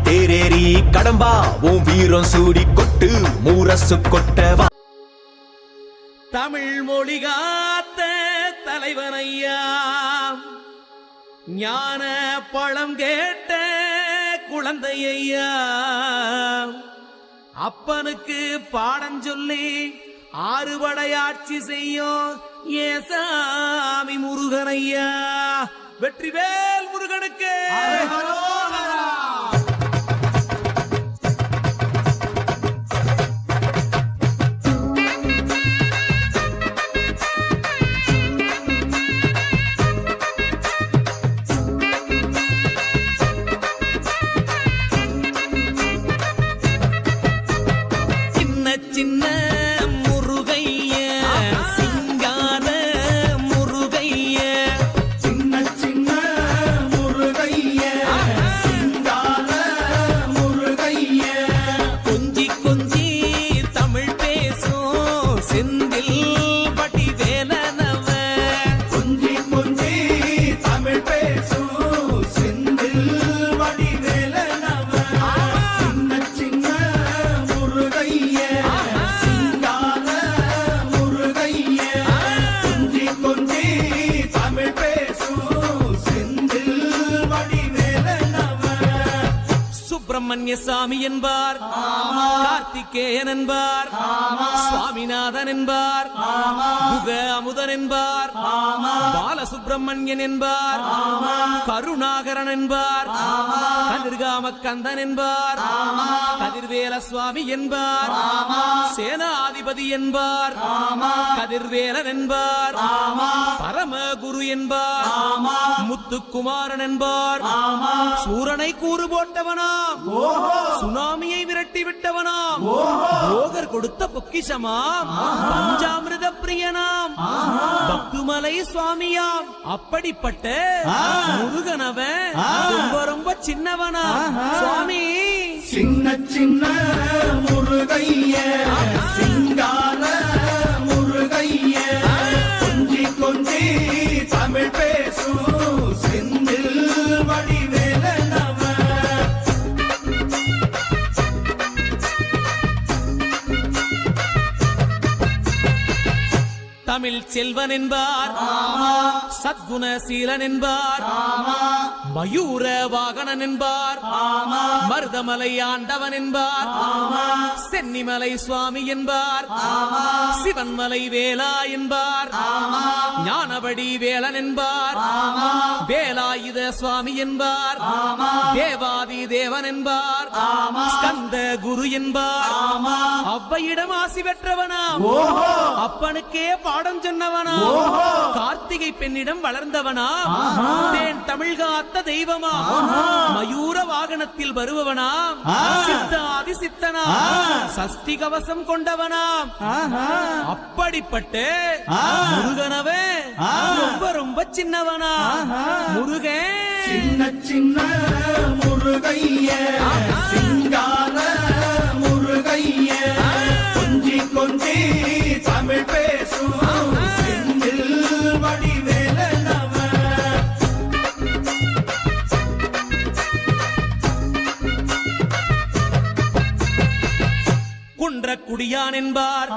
தேரேறி கடம்பா உன் வீரம் சூடி கொட்டு மூரசு கொட்டவா. தமிழ் மொழி காத்த தலைவனையா, ஞான பழம் கேட்ட குழந்தையா, அப்பனுக்கு பாடம் சொல்லி ஆறுபடையாட்சி செய்யும் ஏசாமி முருகனையா. வெற்றிவேல் முருகனுக்கு. சின்ன முருகைய சிங்கார முருகைய, சின்ன சின்ன முருகைய சிங்கார முருகைய, கொஞ்சி கொஞ்சி தமிழ் பேசும் செந்தில் பட்டி வேலனவ, கொஞ்சி கொஞ்சி தமிழ் பேசும் செந்தில் வடிவேலனவ. சின்ன சின்ன முருகைய சிங்கார முருகைய, கொஞ்சி கொஞ்சி தமிழ் பேசும் செந்தில் வடிவேலனவ. சுப்பிரமணிய சாமி என்பார், கார்த்திகேயன் என்பார், சுவாமிநாதன் என்பார், முக அமுதன் என்பார், பாலசுப்பிரமணியன் என்பார், கருணாகரன் என்பார், கதிர்காம கந்தன் என்பார், கதிர்வேல சுவாமி என்பார், சேனாதிபதி என்பார், கதிர்வேலன் என்பார், பரமகுரு என்பார், முத்துக்குமாரன் என்பார், சூரனை கூறு போட்டவனாம், சுனாமியை விரட்டி விட்டவனாம், போகர் கொடுத்த பொக்கிஷமாம், பஞ்சாமிரத பிரியனாம், பக்துமலை சுவாமியாம். அப்படிப்பட்ட முருகனவன் ரொம்ப ரொம்ப சின்னவனா சுவாமி. சின்ன சின்ன முருகைய சிங்கார முருகைய, கொஞ்சி கொஞ்சி தமிழ் பேசும் செந்தில் வடிவேலனவ. தமிழ் செல்வன் என்பார், சத்குணசீலன் என்பார், மயூர வாகனன் என்பார், மருதமலை ஆண்டவன் என்பார், சென்னிமலை சுவாமி என்பார், சிவன்மலை வேலா என்பார், ஞானபடி வேலன் என்பார், வேலாயுத சுவாமி என்பார், தேவாதி தேவன் என்பார், ஸ்கந்த குரு என்பார், அவ்வையிடம் ஆசி பெற்றவனாம், அப்பனுக்கே பாடம் சொன்னவனா, கார்த்திகை பெண்ணிடம் வளர்ந்தவனா, தேன் தமிழ் காத்த தெய்வமா, மயூர வாகனத்தில் வருபவனாம், சித்தாதி சித்தனா, சஷ்டி கவசம் கொண்டவனாம். அப்படிப்பட்ட முருகனவே ரொம்ப ரொம்ப சின்னவனா முருகன். சின்ன சின்ன முருகைய சிங்கார முருகைய, கொஞ்சி கொஞ்சி தமிழ் பேசும் செந்தில் வடிவேலனவ. குன்றக்குடியான் என்பார்,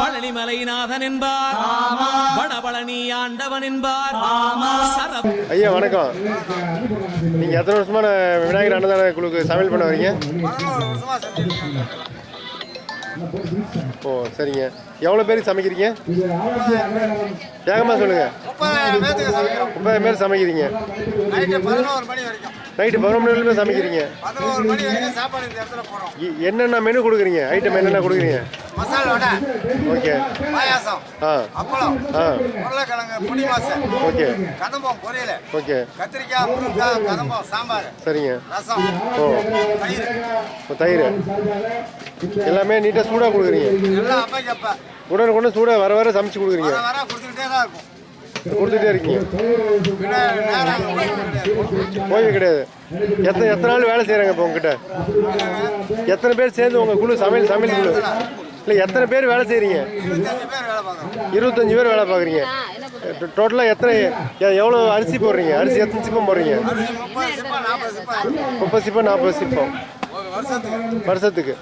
பழனிமலைநாதன் என்பார், வடபழனி ஆண்டவன் என்பார். ஐயா வணக்கம். நீங்க எத்தனை வருஷமான விநாயகர் அன்னதான குழுக்கு சமையல் பண்ண வரீங்க? ஓ சரிங்க. எவ்வளோ பேருக்கு சமைக்கிறீங்க? வேகமாக சொல்லுங்க. 30 பேர் சமைக்கிறீங்க. நைட்டு 11 மணி வரைக்கும் சமைக்கிறீங்க. என்னென்ன மெனு கொடுக்குறீங்க? ஐட்டம் என்னென்ன கொடுக்குறீங்க? மசாலா வடை, ஓகே, பாயாசம், அப்பளம், உருளைக்கிழங்கு பொடி மாசம், ஓகே, கதம்பம் பொரியல், ஓகே, கத்திரிக்காய், முருங்கைக்காய், கதம்பம், சாம்பார், சரிங்க, ரசம், ஓ தயிர், தயிர் எல்லாமே நீட்டாக சூடாக கொடுக்குறீங்க. எல்லாம் அப்பைக்கு அப்போ உடனுக்குடனே சூடாக வர வர சமைச்சு கொடுக்குறீங்க. வர கொடுத்துக்கிட்டே தான் இருக்கும். கொடுத்துட்டே இருக்கீங்க. நேரம் ஓய்வு கிடையாது. எத்தனை நாள் வேலை செய்கிறாங்க இப்போ உங்ககிட்ட? எத்தனை பேர் சேர்ந்து உங்கள் குழு சமையல் குழு இல்லை எத்தனை பேர் வேலை செய்கிறீங்க? 25 பேர் வேலை பார்க்குறோம். 25 பேர் வேலை பார்க்குறீங்க. டோட்டலாக எவ்வளோ அரிசி போடுறீங்க? அரிசி எத்தனை சிப்பம் போடுறீங்க? 30 சிப்பம் 40 சிப்பம் 30 சிப்பம் 40 சிப்பம் ஒரு வருஷத்துக்கு. வருஷத்துக்கு.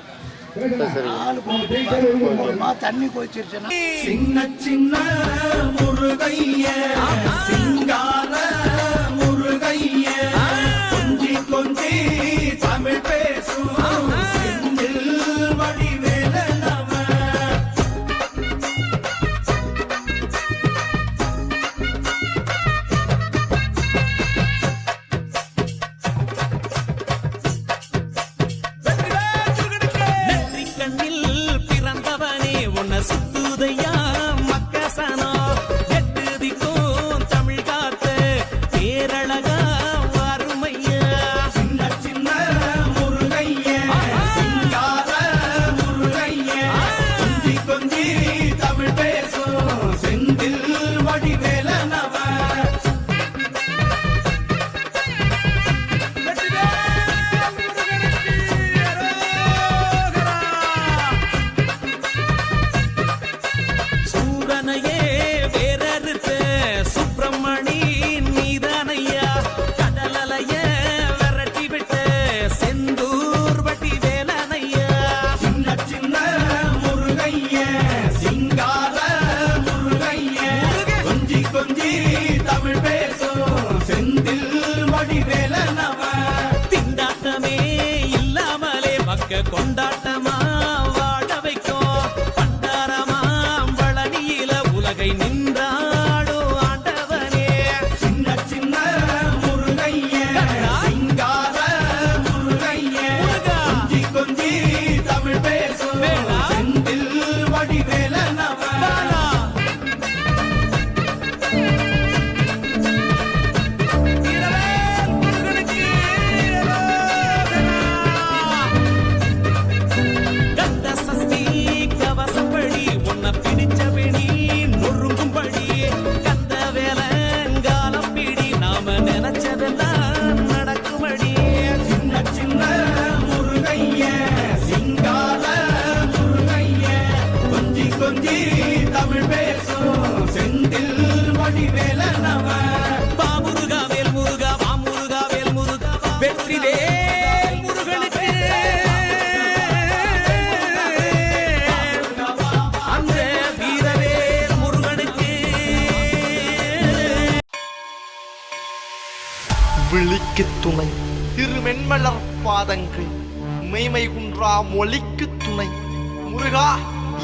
சரிங்க. தண்ணி போயிடுச்சுன்னா சின்ன சின்ன முருகைய சிங்கார முருகைய கொஞ்சி கொஞ்சி தமிழ் பேசும் செந்தில் வடிவேல நம. நன்றி கண்ணில் பிறந்தவனே உன்னை சுத்துதையா மக்கசனோ எட்டு திக்கும் தமிழ் காத்து பேரழகா வறுமையா. சின்ன சின்ன முருகைய சிங்கார முருகைய கொஞ்சி கொஞ்சி தமிழ் பேசும் செந்தில் வடிவேல நம. சூரனையே வேறறுத்த சுப்பிரமணி நீதானையா கடலலைய விரட்டி விட்ட செந்தூர் வட்டி வேலனையா. சின்ன சின்ன முருகைய சிங்கார முருகைய கொஞ்சி கொஞ்சி தமிழ் பேசும் செந்தில் வடிவேல நம. திண்டாட்டமே இல்லாமலே மக்க கொண்டாட்டமா வாழ வைக்கும் பண்டாரமா பழனியில உலகை நின்றாடோ ஆண்டவனே. சின்ன சின்ன முருகைய சிங்கார முருகைய கொஞ்சி கொஞ்சி தமிழ் பேசும் செந்தில் வடிவேல நம. கந்த சஷ்டி கவசப்படி உன்னை பிடிச்சபடி நொறுங்கும்படி கந்த வேலங்காலம் பிடி நாம நினைச்சதெல்லாம் நடக்கும்படி. சின்ன சின்ன முருகைய சிங்கார முருகைய கொஞ்சி கொஞ்சி தமிழ் பேசும் செந்தில் வடிவேல நம. பாமுருகா வேல் முருகா வாமுருகா வேல் முருகா வெற்றி வேல் முருகனுக்கு அந்த வீரவேல் முருகனுக்கு. விழிக்கு துணை திருமென்மலர் பாதங்கள் மெய்மை குன்றா மொழிக்கு துணை முருகா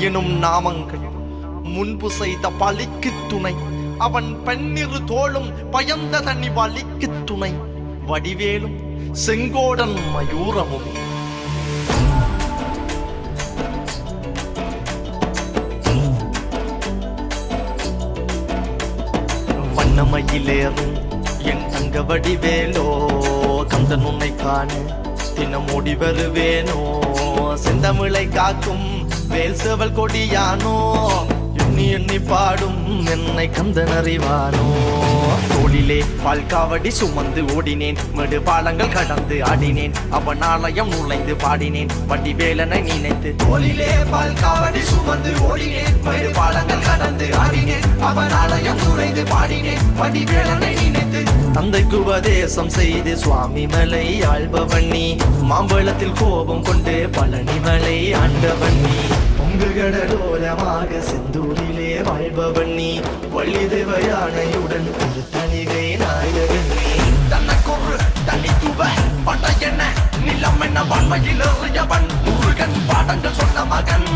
எனும் நாமங்கள் முன்பு செய்த பழிக்கு துணை அவன் பன்னிரு தோளும் பயந்த தனி வலிக்கு துணை வடிவேலும் செங்கோடன் மயூரமும். வண்ணமயிலேறும் என் தங்க வடிவேலோ கந்தன் உன்னை காண தினம் ஓடி வருவேனோ செந்தமிழை காக்கும் வேல் சேவல் கொடியானோ எண்ணி எண்ணி பாடும் என்னை கந்தன் அறிவானோ. தோளிலே பால்காவடி சுமந்து ஓடினேன் மேடு பாலங்கள் கடந்து ஆடினேன் அவன் ஆலயம் நுழைந்து பாடினேன் வடிவேலனை நினைத்து. தோளிலே பால்காவடி சுமந்து ஓடினேன் மேடு பாலங்கள் கடந்து ஆடினேன் அவன் ஆலயம் நுழைந்து பாடினேன் வடிவேலனை நினைத்து. தந்தைக்கு உபதேசம் செய்து சுவாமி மலை ஆள்பவன் நீ மாம்பழத்தில் கோபம் கொண்டு பழனி மலை ஆண்டவன் நீ. பொங்கு கடலோரமாக செந்தூரிலே வாழ்பவன் நீ வள்ளி தேவ யானையுடன் திருத்தணிகை நாயகன் நீ. தனக்கொரு தனித்துவ படையென நிலம் என வாழ்மையில் எறியவன் முருகன் பாடங்கள் சொன்ன மகன்.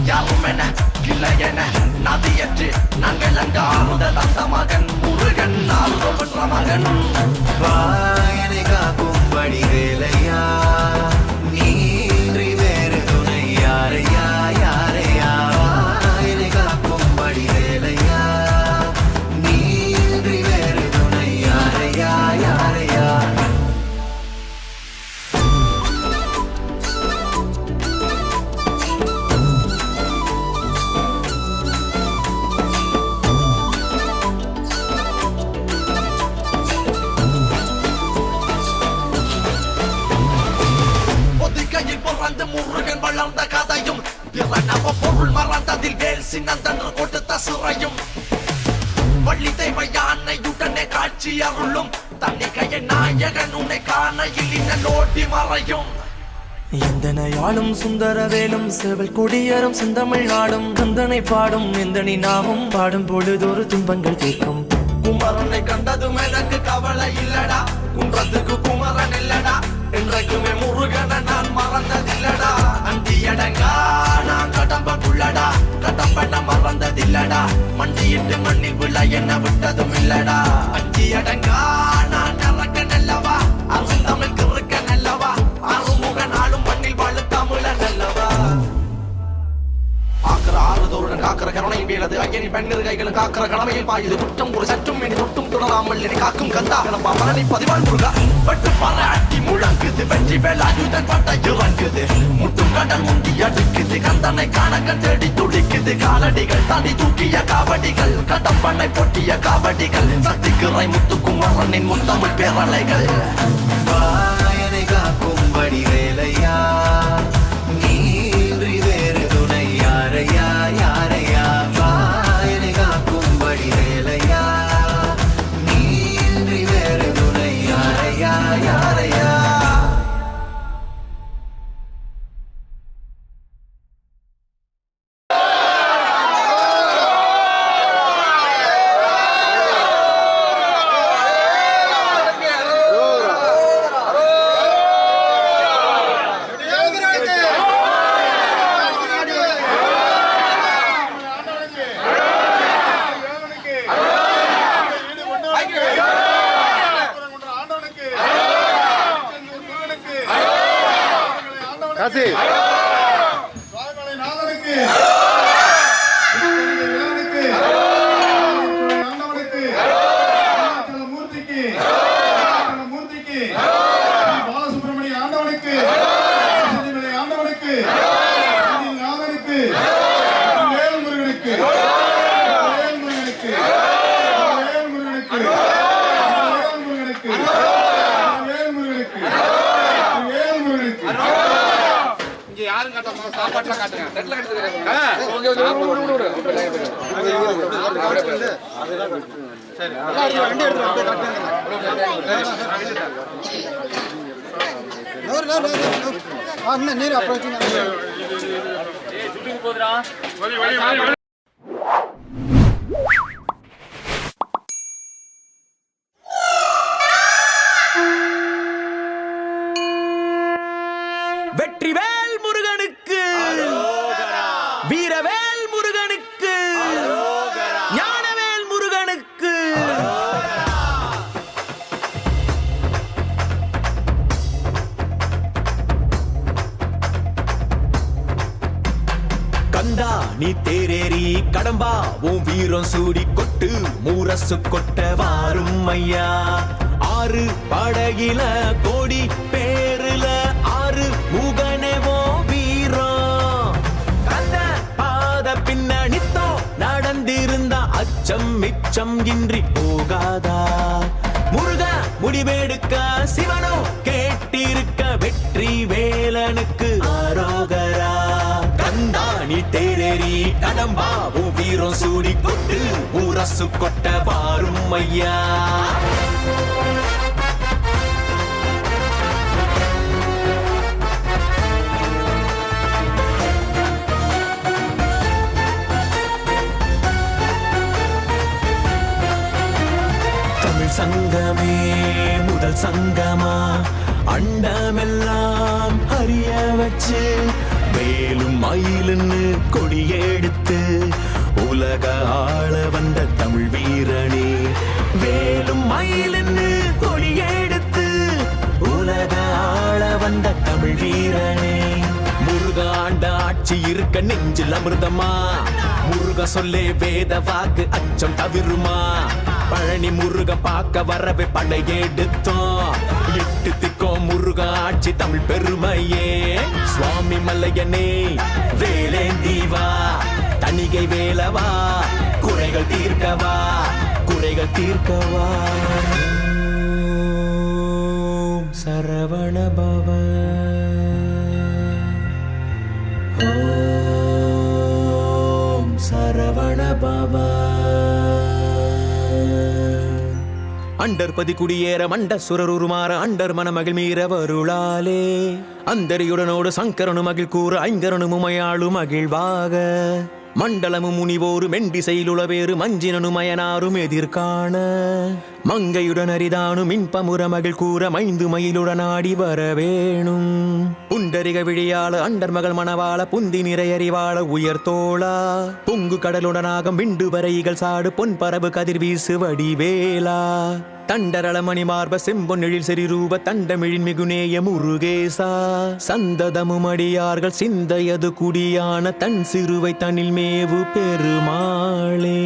யாரும் என கிளை என நதியற்று நாங்கள் அங்க ஆறுத தந்த மகன் முருகன் ஆறுதல் பெற்ற மகன். வாயனை காக்கும்படி வேலையா நீன்றி வேறு துணை யாரையா யாரையா. வாயனை காக்கும்படி வேலையா நீன்றி வேறு துணை யாரையா யாரையா. முருகன் வளர்ந்த கதையும் பிற நவ பொருள் மறந்ததில் வேல் சின்னந்தன்று கொடுத்த சிறையும் வள்ளி தேவை யானையுடனே காட்சி அருளும் தன்னிகைய நாயகன் உன்னை காணையில் இன்னோட்டி மறையும் எந்தனையாளும் சுந்தரவேலும் சேவல் கொடியரும் செந்தமிழ் நாடும் கந்தனை பாடும் எந்தனி நாமும் பாடும் பொழுதொரு துன்பங்கள் தீர்க்கும் குமரனை கண்டதும் எனக்கு கவலை இல்லடா குன்றத்துக்கு குமரன் இல்லடா என்றைக்குமே முருகனை நான் மறந்ததில்லடா அந்தியடங்கா நான் கடம்பக்குள்ளடா கடம்பன மறந்ததில்லடா மண்டியிட்டு மண்ணில் விழ என்ன விட்டதும் இல்லடா அஞ்சியடங்கா நான் நரக்க நல்லவா அருந்தமிழ் கிறுக்க நல்லவா அருமுக நாளும் மண்ணில் வாழ தமிழ நல்லவா ஆறுதோருடன் காக்கிற கருணை வீழது ஐயனி பெண்ணிரு கைகளும் காக்கிற கடமையில் பாயுது குற்றம் ஒரு சற்றும் இனி தொட்டும் தொடராமல் இனி காக்கும் கந்தா கிளம்பா மரணி பதிவாள் முருகா பட்டு பாராட்டி முழங்குது வெற்றி வேலாயுதன் பட்ட இறங்குது முட்டும் கடல் முந்தி அடுக்குது கந்தனை காணக்கன் தேடி துடிக்குது காலடிகள் தாண்டி தூக்கிய காவடிகள் கடம்பண்ணை பொட்டிய காவடிகள் சக்திக்குறை முத்துக்குமரனின் முத்தமிழ் பேரலைகள் வாயனை காக்கும்படி வேலையா நீன்றி வேறு துணை யாரையா யாரையா வாயனை காக்கும்படி வேலையா நீன்றி வேறு துணை யாரையா யாரையா காசி பாலசுப்ரமணிய ஆண்டவனுக்கு ஆண்டவனுக்கு வேல் முருகனுக்கு வேல் முருகனுக்கு வேல் முருகனுக்கு வேல் முருகனுக்கு வேல் முருகனுக்கு வேல் முருகனுக்கு இங்க யாரும் காட்டாம சாப்பாட்டுல காட்டுங்க நெட்ல கட்டுறீங்க நீர் அப்புறம் வெற்றிவேல் முருகனுக்கு வீரவேல் முருகனுக்கு ஞானவேல் முருகனுக்கு கந்தா நீ தேரேறி கடம்பா உன் வீரம் சூடி கொட்டு மூரசு கொட்ட வாரும் ஐயா ஆறு படகில கோடி பேருல ஆறு முகனவோ வீரம் கந்த பாத பின்னணித்தோ நடந்திருந்த அச்சம் மிச்சம் இன்றி போகாதா முருக முடிவெடுக்க சிவனோ கேட்டிருக்க வெற்றி வேலனுக்கு ஆரோகரா கந்தாணி தேரேறி கடம்பாவு வீரம் சூடி கொட்டு ஊரசு கொட்ட வாரும் ஐயா சங்கமே முதல் சங்கமா அண்டமெல்லாம் அறிய வச்சு வேலும் மயிலுன்னு கொடியெடுத்து உலக ஆள வந்த தமிழ் வீரனே வேலும் மயிலுன்னு கொடியெடுத்து உலக ஆள வந்த தமிழ் வீரனே முருகாண்ட ஆட்சி இருக்க நெஞ்சில் அமிர்தமா முருக சொல்லே வேத வாக்கு அச்சம் தவிருமா பழனி முருக பார்க்க வரவே படையெடுத்தோம் எட்டு திக்கோ முருக ஆட்சி தமிழ் பெருமையே சுவாமி மல்லையனே வேலேந்தீவா தணிகை வேலவா குறைகள் தீர்க்கவா குறைகள் தீர்க்கவா ஓம் சரவண பவ ஓம் சரவண பவ மண்டர்பதி குடியேற மண்ட சுரருமாற அண்டர் மனமகிழ் மீற வருளாலே அந்தரியுடனோடு சங்கரனு மகிழ் கூற ஐங்கரனு முமையாளு மகிழ்வாக மண்டலமு முனிவோரு மெண்டிசையிலுளவேறு மஞ்சினனு மயனாரும் எதிர்காண மங்கையுடன் அரிதானு மின்பமுற மகிழ் கூற மைந்து மயிலுடனாடி வரவேணும் புண்டரிக விழியாள அண்டர் மகள் மணவாள புந்தி நிறையறிவாள உயர்த்தோளா பொங்கு கடலுடனாகம் விண்டு வரைகள் சாடு பொன் பரவு கதிர் வீசு வடிவேலா தண்டரள மணிமார்ப செம்பொன்னெழில் செறிரூப தண்டமிழின் மிகுநேய முருகேசா சந்ததமும் அடியார்கள் சிந்தையது குடியான தன் சிறுவை தனில் மேவு பெருமாளே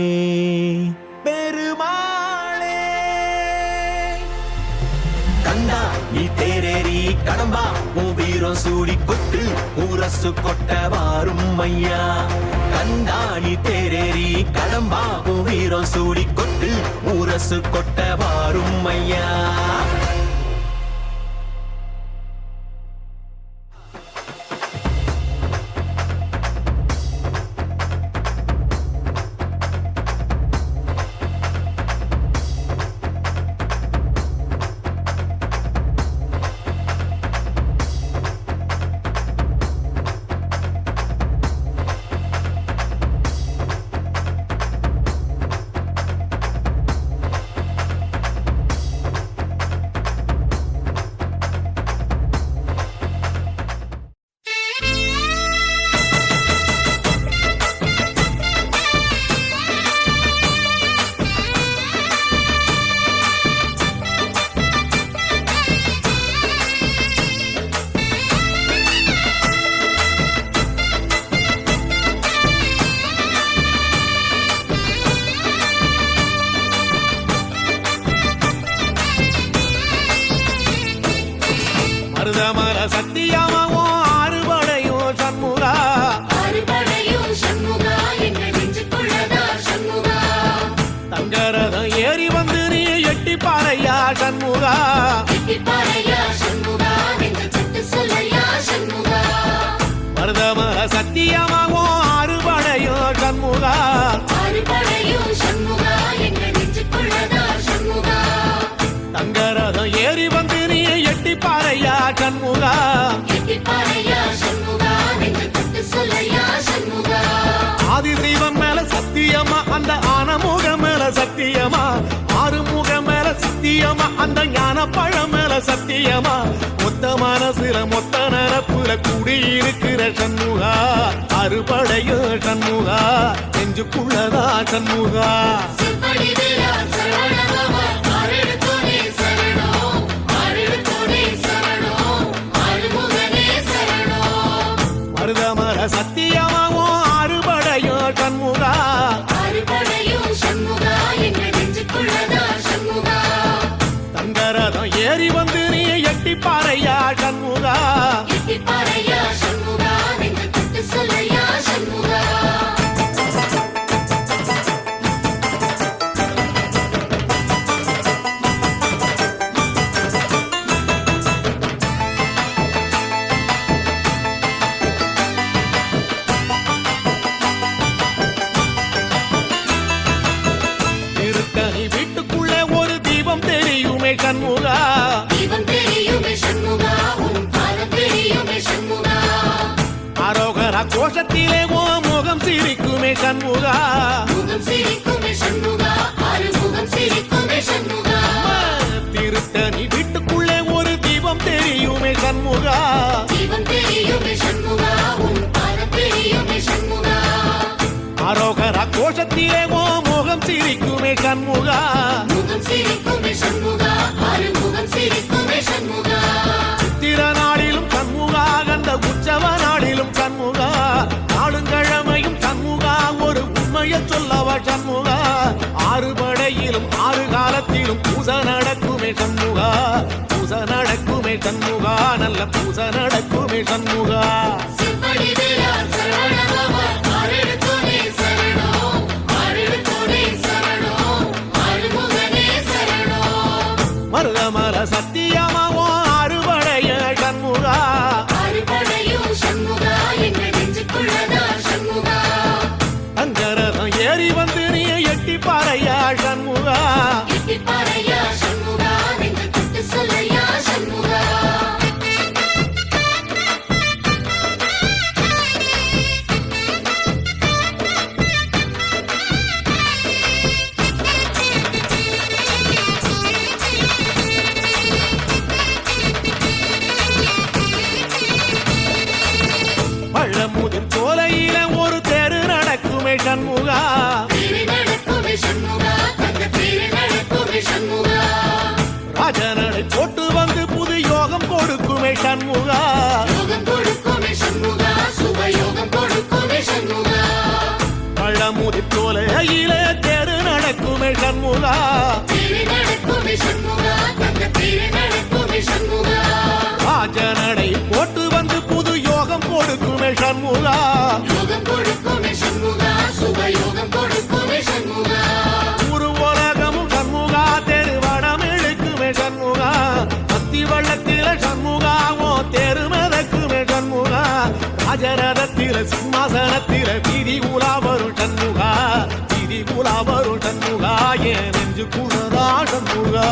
பெருமாளே கண்டா நீ தேரேறி கடம்பா உன் வீரம் சூடி கொட்டு ஊரசு கொட்ட வாரும் ஐயா கண்டா நீ தேரேறி கடம்பா உன் வீரம் சூடி கொட்டு ஊரசு கொட்ட வாரும் ஐயா மருதமர சத்தியமாவோ ஆறுபடையோ சண்முகா தங்கரதம் ஏறி வந்து நீ எட்டி பாறையா சண்முகா மருதமர சத்தியமாவோ ஆறுபடையோ சண்முகா தங்கரதம் ஏறி வந்து நீ எட்டி பாறையா சண்முகா ஆதிசைவம் மேல சத்தியமா அந்த ஆனமுக மேல சத்தியமா ஆறுமுக மேல சத்தியமா அந்த ஞான பழம் மேல சத்தியமா மொத்த மனசுல மொத்த நரப்புல குடியிருக்கிற சண்முகா அறுபடையோ சண்முகா நெஞ்சுக்குள்ளதா சண்முகா மருதமர சத்தியமாவோ அறுபடையோ சண்முகா தங்கரதம் ஏறி வந்து நீ எட்டி பாறையா சண்முகா திருத்தணி வீட்டுக்குள்ளே ஒரு தீபம் தெரியுமே சண்முகா அரோகரா கோஷத்திலே ஓ முகம் சிரிக்குமே சண்முகா திருத்தணி வீட்டுக்குள்ளே ஒரு தீபம் தெரியுமே சண்முகா அரோகரா கோஷத்திலே ஓ முகம் சிரிக்குமே சண்முகா சித்திர நாளிலும் சண்முகா கந்த உற்சவ நாளிலும் சண்முகா நாளுங்கிழமையும் சண்முகா ஒரு உண்மையை சொல்லவா சண்முகா ஆறுபடையிலும் ஆறு காலத்திலும் பூசை நடக்குமே சண்முகா பூசை நடக்குமே சண்முகா நல்ல பூசை நடக்குமே சண்முகா மருதமர சத்தியமாவோ அறுபடைய சண்முகா தங்கரதம் ஏறி வந்து நீ எட்டி பாறையா சண்முகா சண்முகா ராஜனடை போட்டு வந்து புது யோகம் கொடுக்குமே சண்முகா பழமுதி தோலையிலே தேடு நடக்குமே சண்முகா ராஜனடை போட்டு வந்து புது யோகம் கொடுக்குமே சண்முகா ஒரு உலகமும் சண்முகா தேடு வடம் இழுக்குமே சண்முகா அத்தி வள்ளத்தில சண்முகாவோ தேரு மிதக்குமே சண்முகா ராஜரதத்தில சிம்மாசனத்தில வீதி உலா வரும் சண்முகா வீதி உலா வரும் சண்முகா என் நெஞ்சு குளரா சண்முகா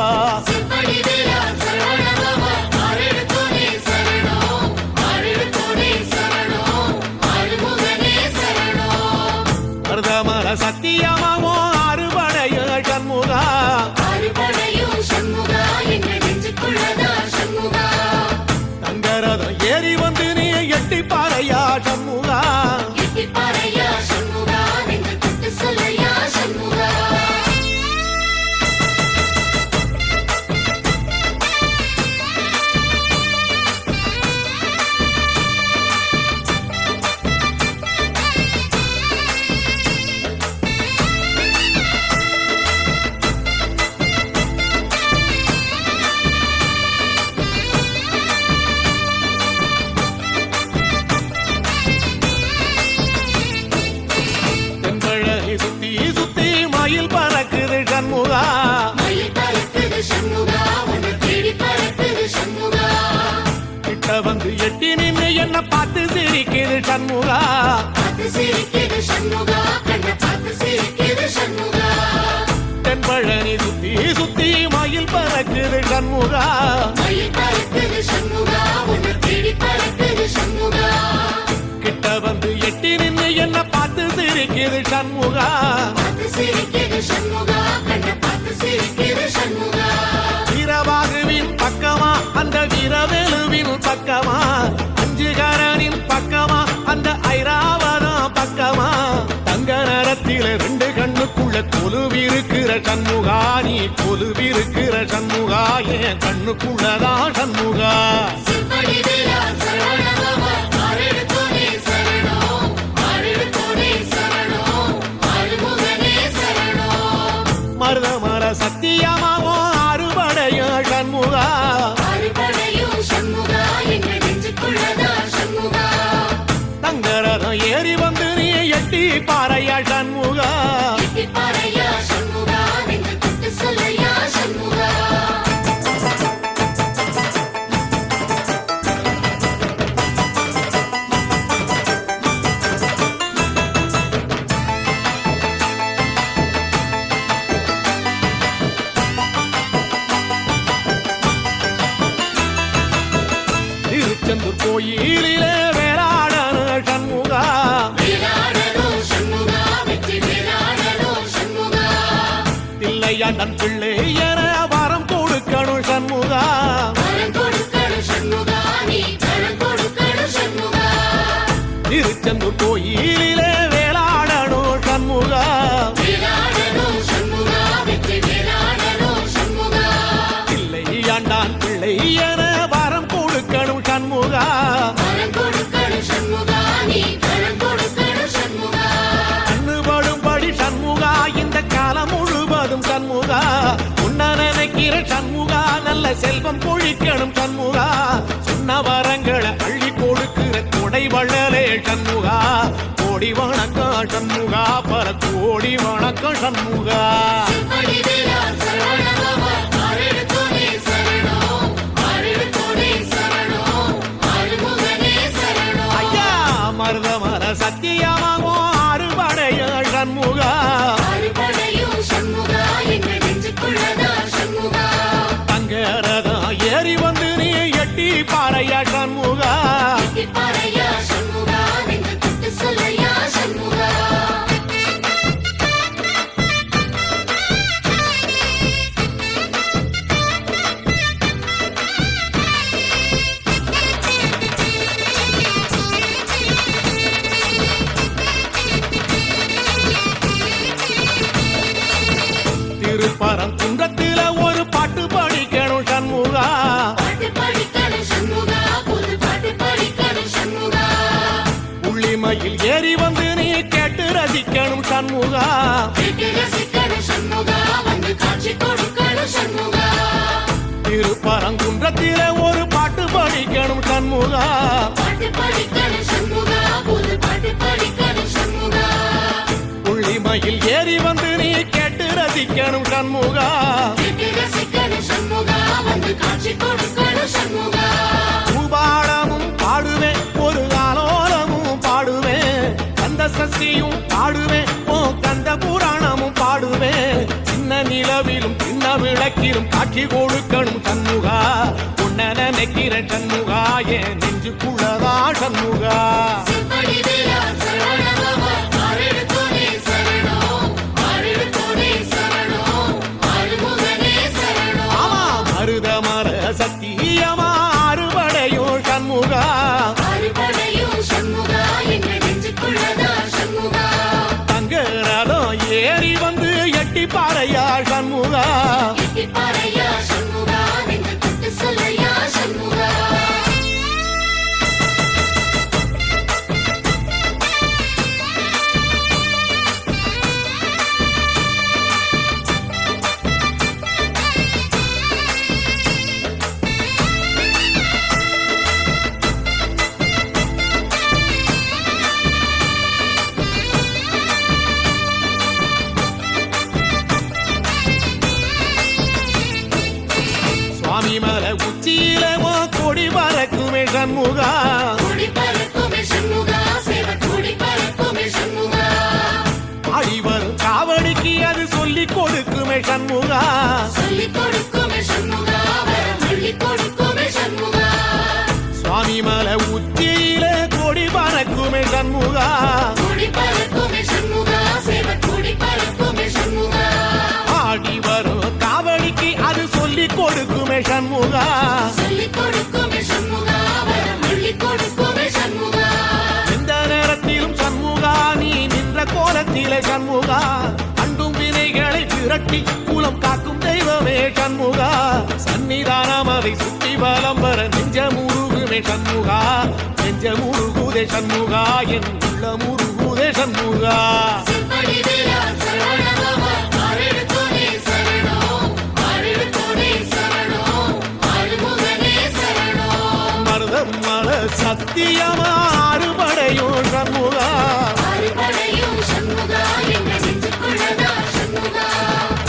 மருதமர சத்தியமாவோ அறுபடைய சண்முகா தங்கரதம் ஏறி வந்து நீ எட்டி பாறையா சண்முகா தென்பழனி சுத்தி சுத்தி மயில் பறக்குது சண்முகா கிட்ட வந்து எட்டி நின்று என்ன பார்த்து சிரிக்குது சண்முகா தென்பழனி சுத்தி சுத்தி மயில் பறக்குது சண்முகா கிட்ட வந்து எட்டி நின்று என்ன பார்த்து சிரிக்குது சண்முகா வீரபாகுவின் பக்கமா அந்த வீரவேலுவின் பக்கமா அஞ்சுகரனின் பக்கமா அந்த ஐராவதம் பக்கமா தங்க நேரத்தில ரெண்டு கண்ணுக்குள்ள கொலுவிருக்கிற சண்முகா நீ கொலுவிருக்கிற சண்முகா என் கண்ணுக்குள்ளதான் சண்முகா மருதமர சத்தியமாவோ அறுபடைய சண்முகா தங்கரதம் ஏறி வந்து நீ எட்டி பாறையா சண்முகா திருச்செந்தூர் கோயிலிலே வேளாடன சண்முகா தில்லையாண்டன் பிள்ளை என வரம் கொடுக்கணும் சண்முகா திருச்செந்தூர் கோயிலிலே வேளாடணும் சண்முகா தில்லையாண்டான் பிள்ளை என வரம் கொடுக்கணும் சண்முகா கண்ணுபடும்படி சண்முகா இந்த காலம் முழுவதும் சண்முகா உன்ன நினைக்கிற சண்முகா நல்ல செல்வம் பொழிக்கணும் சண்முகா சொன்ன வரங்களை அள்ளி கொடுக்கிற கொடை வள்ளலே சண்முகா கோடி வணக்கம் சண்முகா பல கோடி வணக்கம் சண்முகா மருதமர சத்தியமாவோ அறுபடைய சண்முகா தங்கரதம் ஏறி வந்து நீ எட்டி பாறையா சண்முகா மயில் ஏறி வந்து நீ கேட்டு ரசிக்கணும் சண்முகா. திருப்பரங்குன்றத்தில ஒரு பாட்டு படிக்கணும் சண்முகா. புள்ளி மயில் ஏறி வந்து நீ கேட்டு ரசிக்கணும் சண்முகா. பூபாடமும் பாடுவேன், ஒரு ஆலோலமும் பாடுவேன், கந்த சஷ்டியும் பாடுவேன், ஓ கந்த புராணமும் பாடுவேன். சின்ன நிலவிலும் சின்ன விளக்கிலும் காட்சி கொடுக்கணும் சண்முகா. உன்ன நினைக்கிற சண்முகா, என் நெஞ்சுக்குள்ளதா சண்முகா. ஆமா மருதமர சத்தியமா அறுபடையோ சண்முகா. தங்கரதம் ஏறி வந்து எட்டி பாறையா சண்முகா. சுவாமி மல உச்சியில கொடி பறக்குமே சண்முகா. ஆடி வரும் காவடிக்கு அது சொல்லி கொடுக்குமே சண்முகா. சுவாமி மல உச்சியில கொடி பறக்குமே சண்முகா. ஆடி வரும் காவடிக்கு அது சொல்லி கொடுக்குமே சண்முகா. எந்த நேரத்திலும் சண்முகா நீ நின்ற கோலத்திலே சண்முகா. அண்டும் வினைகளை விரட்டி குலம் காக்கும் தெய்வமே சண்முகா. சன்னிதானம் அதை சுற்றி வலம் வர நெஞ்ச முருகுமே சண்முகா. நெஞ்ச முருகுதே சண்முகா, என் உள்ள முருகுதே சண்முகா. மருதம் மல சத்தியமா அறுபடையோ சண்முகா.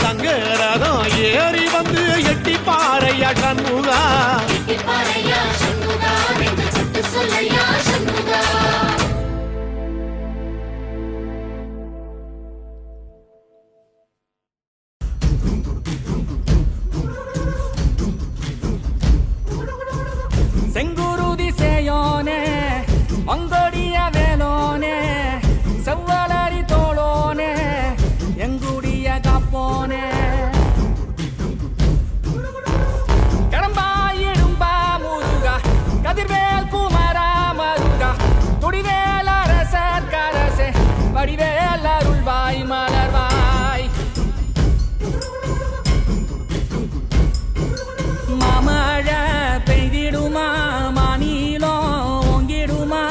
தங்கரதம் ஏறி வந்து எட்டி பாறையா சண்முகா. செங்குருதி சேயோனே மங்கோடிய வேலோனே செவ்வளரி தோளோனே எங்குடிய காப்போனே கடம்பாயிடும்பா முருகா கதிர்வேல் குமரா மருகா துடிவேல் அரசர் கரசே வடிவேல் அருள்வாய் மலர்வாய். மாமழை பெய்திடுமா மாநிலம் ஓங்கிடுமா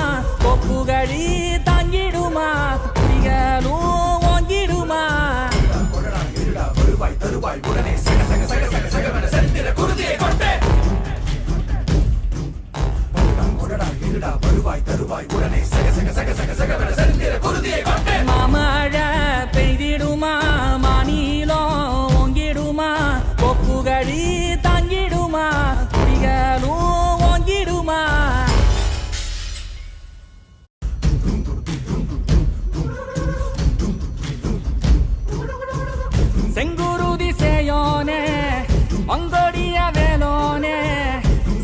கொப்புகளி தாங்கிடுமா குடிகளும் ஓங்கிடுமா. மாமழை பெய்திடுமா மாநிலம் ஓங்கிடுமா கொப்புகளி தாங்கிடுமா குடிகளும் ஓங்கிடுமா. செங்குருதி சேயோனே மங்கோடிய வேலோனே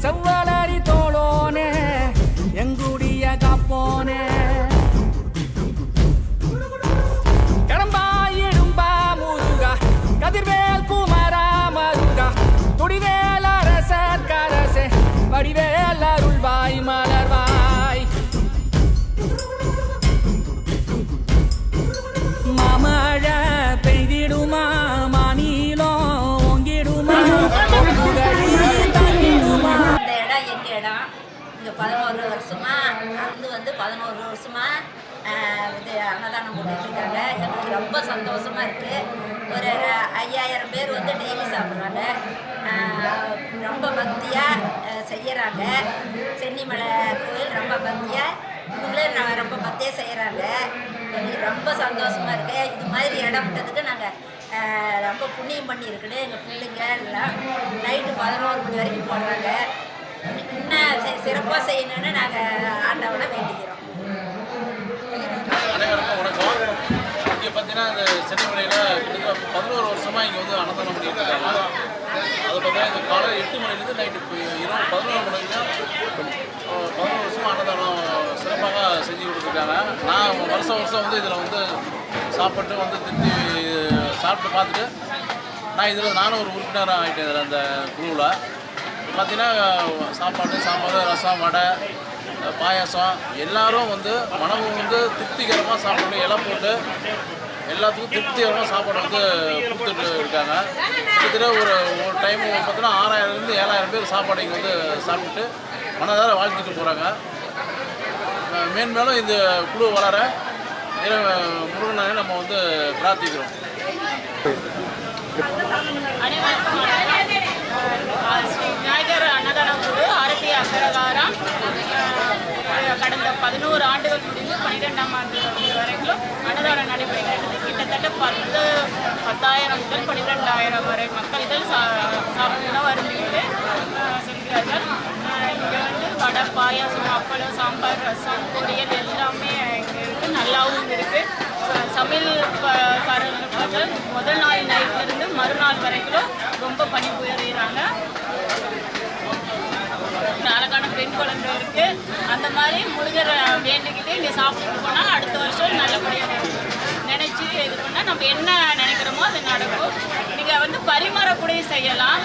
செவ்வளரி தோளோனே எங்குடிய காப்போனே தொடர்ந்து வந்து 11 வருஷமா இது அன்னதானம் போட்டுட்டு இருக்காங்க. எங்களுக்கு ரொம்ப சந்தோஷமா இருக்கு. ஒரு 5000 பேர் வந்து டெய்லி சாப்பிட்றாங்க. ரொம்ப பக்தியாக செய்யறாங்க. சென்னிமலை கோயில் ரொம்ப பக்தியாக இவங்களே ரொம்ப பக்தியாக செய்கிறாங்க. எங்களுக்கு ரொம்ப சந்தோஷமா இருக்கு. இது மாதிரி இடம் விட்டதுக்கு நாங்கள் ரொம்ப புண்ணியம் பண்ணியிருக்குன்னு எங்கள் பிள்ளைங்க எல்லாம் நைட்டு 11 மணி வரைக்கும் போடுறாங்க. இன்னும் சிறப்பாக செய்யணும்னு நாங்கள் ஆண்டவனை வேண்டிக்கிறோம். அனைவருக்கும் வணக்கம். இங்கே பார்த்தீங்கன்னா இந்த சென்னிமலையில் கிட்டத்தட்ட 11 வருஷமாக இங்கே வந்து அன்னதானம் பண்ணிட்டு இருக்காங்க. அது பார்த்தீங்கன்னா இந்த காலையில் 8 மணிலேருந்து நைட்டு இரவு 11 மணி வரைக்கும் 11 வருஷமாக அன்னதானம் சிறப்பாக செஞ்சு கொடுத்துருக்காங்க. நான் வருஷம் வந்து இதில் வந்து சாப்பிட்டு வந்து திருப்தி சாப்பிட்டு பார்த்துட்டு நானும் ஒரு உறுப்பினராக ஆகிட்டேன் இதில் அந்த குழுவில். பார்த்தீங்கன்னா சாப்பாடு, சாம்பார், ரசம், வடை, பாயாசம் எல்லாரும் வந்து மனமும் வந்து திருப்திகரமாக சாப்பிட்டு இலை போட்டு எல்லாத்துக்கும் திருப்திகரமாக சாப்பாடு வந்து கொடுத்துட்டு இருக்காங்க. கிட்டத்தட்ட ஒரு டைம் பார்த்தீங்கன்னா 6000லேருந்து 7000 பேர் சாப்பாடு இங்கே வந்து சாப்பிட்டுட்டு மனதார வாழ்த்துட்டு போகிறாங்க. மேன்மேலும் இந்த குழு வளர முருகனை நம்ம வந்து பிரார்த்திக்கிறோம். ஸ்ரீ விநாயகர் அன்னதான குழு ஆரத்தி அக்ரகாரம் கடந்த 11 ஆண்டுகள் முடிந்து 12ஆம் ஆண்டு வரைக்கும் அன்னதானம் நடைபெறுகிறது. கிட்டத்தட்ட 10,000 முதல் 12,000 வரை மக்கள்கள் உணவு அருந்திவிட்டு செல்கிறார்கள். இங்கே வந்து வடை, பாயாசம், அப்பளம், சாம்பார், ரசம், பொரியல் எல்லாமே இங்கே இருக்குது. நல்லாவும் இருக்குது. சமையல்காரர்கள் முதல் நாள் நைட்லேருந்து மறுநாள் வரைக்கும் ரொம்ப பணிபுரிகிறாங்க. அழகான பெண் குழந்தை இருக்குது. அந்த மாதிரி முருகரை வேண்டிக்கிட்டு இங்கே சாப்பிட்டு போனால் அடுத்த வருஷம் நல்லபடியாக நினச்சி இது பண்ணால் நம்ம என்ன நினைக்கிறோமோ அது நடக்கும். நீங்கள் வந்து பரிமாறக்கூடிய செய்யலாம்.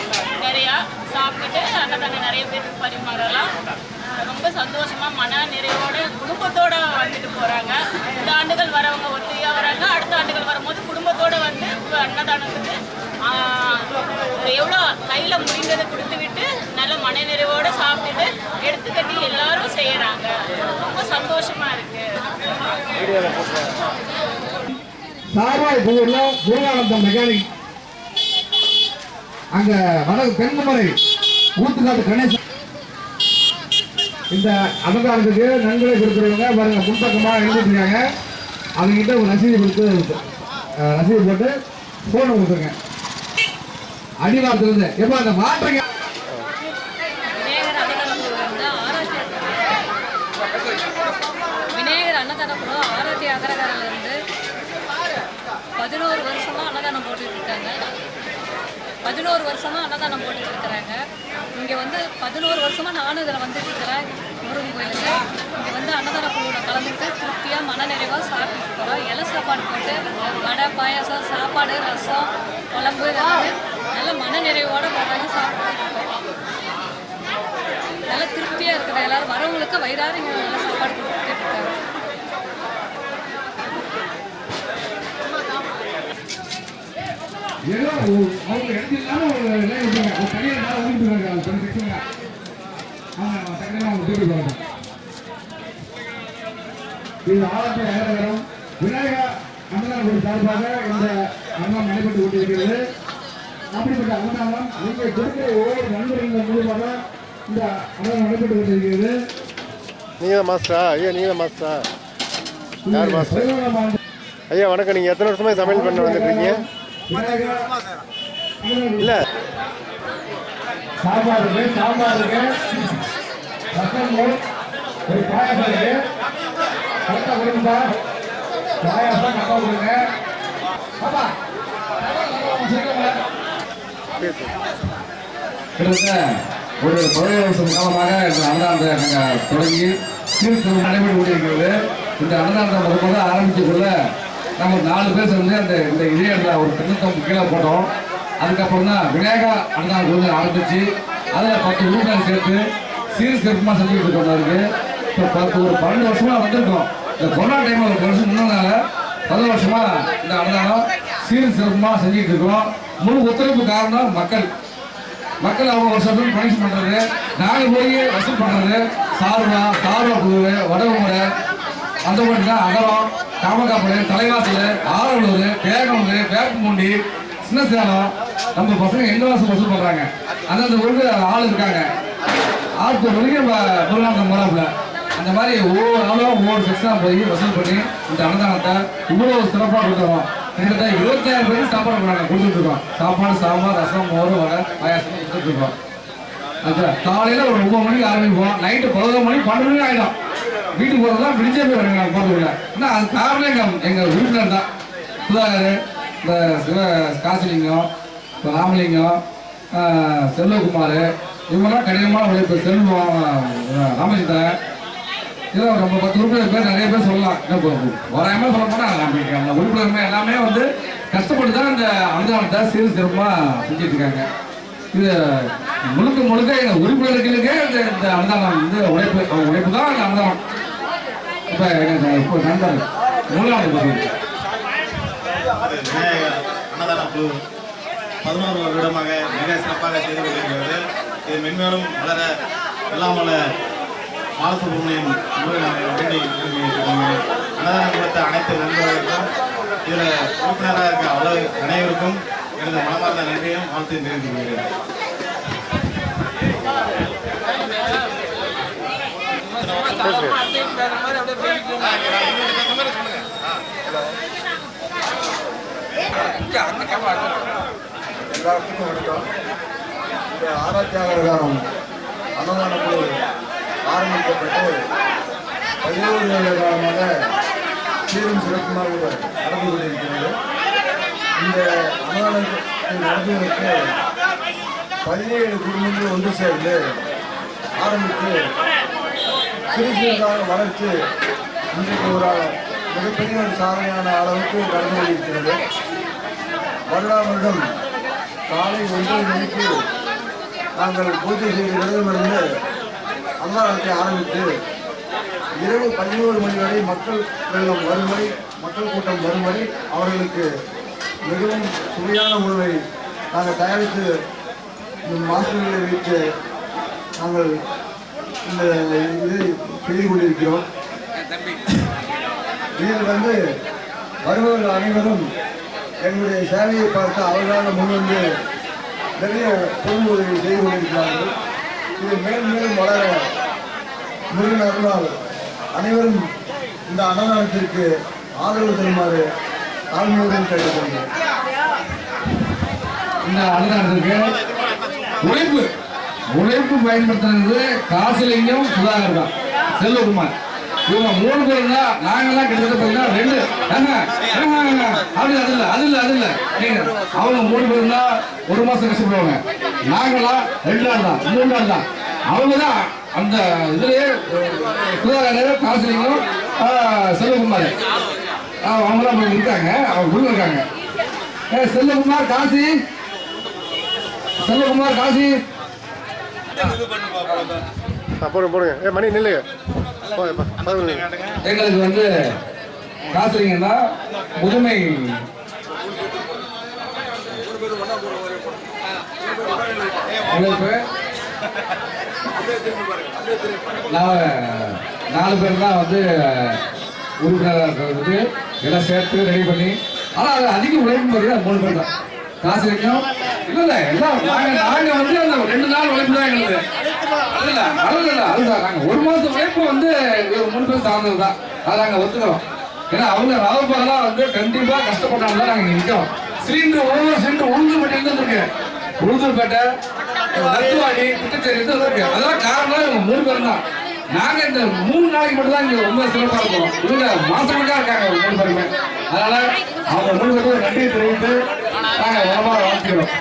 நிறையா சாப்பிட்டுட்டு அன்னதானம் நிறைய பேருக்கு பரிமாறலாம். ரொம்ப சந்தோஷமாக மன நிறைவோடு குடும்பத்தோடு வந்துட்டு போகிறாங்க. இந்த ஆண்டுகள் வரவங்க ஒத்தியாக வராங்க. அடுத்த ஆண்டுகள் வரும்போது குடும்பத்தோடு வந்து அன்னதானத்துக்கு எவ்வளோ கையில் முடிந்ததை கொடுத்துக்கிட்டு நல்ல மன நிறைவோடு சாப்பிட்டுட்டு எடுத்துக்கட்டி எல்லாரும் செய்கிறாங்க. ரொம்ப சந்தோஷமாக இருக்குது. சார்வாய் புதூரில் முருகானந்தம் மெக்கானிக் அங்கே வடக்கு தென்குமரை ஊத்துக்காட்டு கணேசன் இந்த அன்னதானத்துக்கு நன்கொடை கொடுக்குறவங்க பாருங்க முன்பக்கமாக எழுதிட்டுருக்காங்க. அவங்ககிட்ட ஒரு ரசீது கொடுத்து ரசீது போட்டு ஃபோனை கொடுத்துருங்க. அடிவாரத்திலிருந்து எப்போ அந்த மாற்றங்க விநாயகர் அன்னதான குழு ஆராத்தி அகரகாரிலிருந்து 11 வருஷமாக அன்னதானம் போட்டுட்டு இருக்காங்க. 11 வருஷமாக அன்னதானம் போட்டுட்டு இருக்கிறாங்க. இங்கே வந்து 11 வருஷமாக நானும் இதில் வந்துட்டு இருக்கிறேன். முருகன் கோயிலுக்கு இங்கே வந்து அன்னதான குழுவில் கலந்துட்டு திருப்தியாக மனநிறைவாக சாப்பிட்டு போகிறோம். இலை சாப்பாடு போட்டு வடை, பாயாசம், சாப்பாடு, ரசம், குழம்பு எல்லாமே நல்ல மனநிறைவோடு போடுறாங்க. சாப்பிட்டு இருக்கோம். நல்லா திருப்தியாக இருக்குது. எல்லோரும் வரவங்களுக்கு வயிறார இங்கே நல்லா சாப்பாடு கொடுத்துட்டு இருக்காங்க. ஏதோ அவங்க எடுத்துலாம் ஒரு தனியாக ஊட்டிருக்காங்க. அவங்க செக்ஷன் ஆமாம் தனியாக அவங்க தூக்கி போகிறாங்க. இது ஆராய்ச்சி அகரகாரம் விநாயகர் அன்னதான குழு சார்பாக இந்த அன்னதானம் நடைபெற்று கொண்டிருக்கிறது. அப்படிப்பட்ட அன்னதானம் நீங்கள் கொடுக்கிற ஒவ்வொரு நண்பர்கள் மூலமாக இந்த அன்னதானம் நடைபெற்று கொண்டிருக்கிறது. நீங்கள் மாஸ்டரா? ஐயா நீங்கள் மாஸ்டரா? யார் மாஸ்டர்? ஐயா வணக்கம். நீங்கள் எத்தனை வருஷமாக சமையல் பண்ண வந்துருக்கீங்க? இல்லை சாம்பார் இருக்கு, ரசம், ஒரு பாயாசம் இருக்கு. கரெக்டாக கொடுங்க. பாயாசம் கரெக்டாக கொடுங்க. கிட்டத்தட்ட ஒரு 17 வருஷம் காலமாக இந்த அன்னதானத்தை நாங்கள் தொடங்கி சீர்திருத்தம் நடைபெற்று கொண்டிருக்கிறது. இந்த அன்னதானத்தை முதல்ல ஆரம்பிச்சுக்குள்ள நம்ம 4 பேர் சேர்ந்து இந்த இதே இடத்துல ஒரு 95 கிலோ போட்டோம். அதுக்கப்புறம் தான் விநாயகா அன்னதான குழு ஆரம்பிச்சு அதில் 10 உறுப்பினர் சேர்த்து சிறப்பாக செஞ்சுக்கிட்டு இருக்கோம். இருக்குது இப்போ ஒரு 12 வருஷமாக வந்திருக்கோம். இந்த கொரோனா டைமில் ஒரு வருஷம் முன்னனால 10 வருஷமாக இந்த அன்னதானம் சிறப்பாக செஞ்சுக்கிட்டு இருக்கோம். முழு ஒத்துழைப்பு காரணம் மக்கள் அவங்க வருஷத்துக்கு பணிஷ் பண்ணுறது, நாங்கள் போய் வசூல் பண்ணுறது, சார்வா புது வடவு அந்த போட்டினா அகரம், காமக்காப்படு, தலைவாசல், ஆரவலூர், பேகனூர், வேப்பமுண்டி, சின்ன சேலம். நம்ம பசங்க எந்த மாதம் வசூல் பண்ணுறாங்க. அந்தந்த ஊருக்கு ஆள் இருக்காங்க. ஆட்கள் வரைக்கும் முருகானந்தம் போகிறாப்புல. அந்த மாதிரி ஒவ்வொரு நாளும் ஒவ்வொரு செக்ஷனாக போய் வசூல் பண்ணி இந்த அன்னதானத்தை இவ்வளோ சிறப்பாக கொடுத்துருவோம். கிட்டத்தட்ட 25,000 பேருக்கு சாப்பாடு கொடுத்துட்ருக்கோம். சாப்பாடு, சாம்பார், ரசம், மோர், வடை, பாயாசம் கொடுத்துட்ருக்கோம். அது காலையில் ஒரு 9 மணிக்கு ஆரம்பிப்போம். நைட்டு 11 மணி 12 மணி ஆகிடும். வீட்டுக்கு போகிறதுலாம் விடிஞ்சே போய் வருங்க நாங்கள் போகிறதுக்குள்ள. ஏன்னா அது காரணம் எங்கள் உறுப்பினர் தான். சுதாகர், இந்த காசிலிங்கம், ராமலிங்கம், செல்வகுமார், இவங்கெல்லாம் கடினமான உழைப்பு. செல்வம், ராமச்சந்திரன், இதெல்லாம் நம்ம 10 உறுப்பினர் பேர் நிறைய பேர் சொல்லலாம். வராமல் சொல்ல போனால் நம்ம உறுப்பினருமே எல்லாமே வந்து கஷ்டப்பட்டு தான் இந்த அன்னதானத்தை சீர் சிறப்பாக செஞ்சுட்டு இருக்காங்க. இது முழுக்க முழுக்க எங்கள் உறுப்பினர்களுக்கே இந்த அன்னதானம் வந்து உழைப்பு தான் இந்த அன்னதானம். இப்போ நண்பர் மூலாவது அன்னதான குழு 11 வருடமாக மிக சிறப்பாக செய்து கொண்டிருக்கிறது. இது மென்மேலும் வளர எல்லாம் வல்ல பாலசுப்ரமணியம் வேண்டி அன்னதான கொடுத்த அனைத்து நண்பர்களுக்கும் இதில் உறுப்பினராக இருக்க அவ்வளவு அனைவருக்கும் எனது மனமார்ந்த நன்றியும் வாழ்த்தையும் தெரிவித்துக் கொள்கிறேன். எல்லாத்துக்கும் வணக்கம். இந்த ஆராய்ச்சியாளர்களும் அன்னதான குழு ஆரம்பிக்கப்பட்டு 11 காலமாக சீரும் சிறப்புமாக நடந்து கொண்டிருக்கிறது. இந்த அன்னதானத்தை நடத்துவதற்கு 17 குடும்பங்கள் ஒன்று சேர்ந்து ஆரம்பித்து சிறு சிறிதாக வளர்ச்சி இன்றைக்கு ஒரு மிகப்பெரிய ஒரு சாதனையான அளவுக்கு நடந்து கொண்டிருக்கிறது. வருடம் காலை 9 மணிக்கு நாங்கள் பூஜை செய்து விரதமிருந்து அன்னதானத்தை ஆரம்பித்து இரவு 11 மணி வரை மக்கள் வெள்ளம் வரும்படி, மக்கள் கூட்டம் வரும்படி அவர்களுக்கு மிகவும் சுவையான உணவை நாங்கள் தயாரித்து மாஸ்டர்களை வைத்து நாங்கள் இந்த இதை செய்து கொண்டிருக்கிறோம். இதில் வந்து வருபவர்கள் அனைவரும் எங்களுடைய சேவையை பார்த்து அவர்களாக முன்வந்து நிறைய பொருள் உதவி செய்து கொண்டிருக்கிறார்கள். இது மேலும் மேலும் வளர முருகன் அருளால் அனைவரும் இந்த அன்னதானத்திற்கு ஆதரவு தருமாறு தாழ்மையுடன் கேட்டுக்கொள்கிறேன். இந்த அன்னதானத்திற்கு உழைப்பு பயன்படுத்துறது காசிலிங்கம், சுதாகர் தான், செல்வகுமார். இவங்க 3 பேர் தான். நாங்கெல்லாம் கிட்டத்தட்ட பார்த்தீங்கன்னா 2 அது இல்லை நீங்க அவங்க 3 பேர் தான் 1 மாசம் கஷ்டப்படுவாங்க. நாங்களாம் 2 நாள் தான், 3 நாள் தான். அவங்க தான் அந்த இதுலயே சுதாகர், காசிலிங்கம், செல்வகுமார் அவங்களாம் இருக்காங்க. அவங்க உள்ள இருக்காங்க. செல்வகுமார், காசி போடுங்க. மணி நில்லுங்க. எங்களுக்கு வந்து காசுலிங்கன்னா முதுமை உழைப்பு. நான் 4 பேர் தான் வந்து உறுப்பினராக இருக்கிறதுக்கு எல்லாம் சேர்த்து ரெடி பண்ணி. ஆனால் அது அதிக உழைப்பு பார்த்தீங்கன்னா 3 பேர் தான். காசுலிங்கம் இல்லை எல்லாம் நாங்கள் வந்து அந்த 2 நாள் உழைப்பு தான் எங்களுக்கு. அதுதான் நாங்கள் 1 மாதம் உழைப்பு வந்து 3 பேர் சார்ந்தது தான். அதை நாங்கள் ஒத்துக்கிறோம். ஏன்னா அவங்க ராவப்பாலாம் வந்து கண்டிப்பாக கஷ்டப்பட்டாங்க தான் நாங்கள் நிற்கிறோம். சிலிண்டர் ஒவ்வொரு சிலிண்டர் உளுந்தூர்பேட்டையில இருக்கு. உளுந்தூர்பேட்டை, நத்துவாடி, குட்டச்சேரி இருக்கு. அதெல்லாம் காரணம் இவங்க 3 பேர் தான். நாங்கள் இந்த 3 நாளைக்கு மட்டும் தான் இங்கே ரொம்ப சிறப்பாக இருக்கோம். இவங்க மாசக்கணக்காக இருக்காங்க 3 பேருமே. அதனால அவங்க 3 பேரும் நன்றி தெரிவித்து நாங்கள் உணவாக வாழ்த்துக்கிறோம்.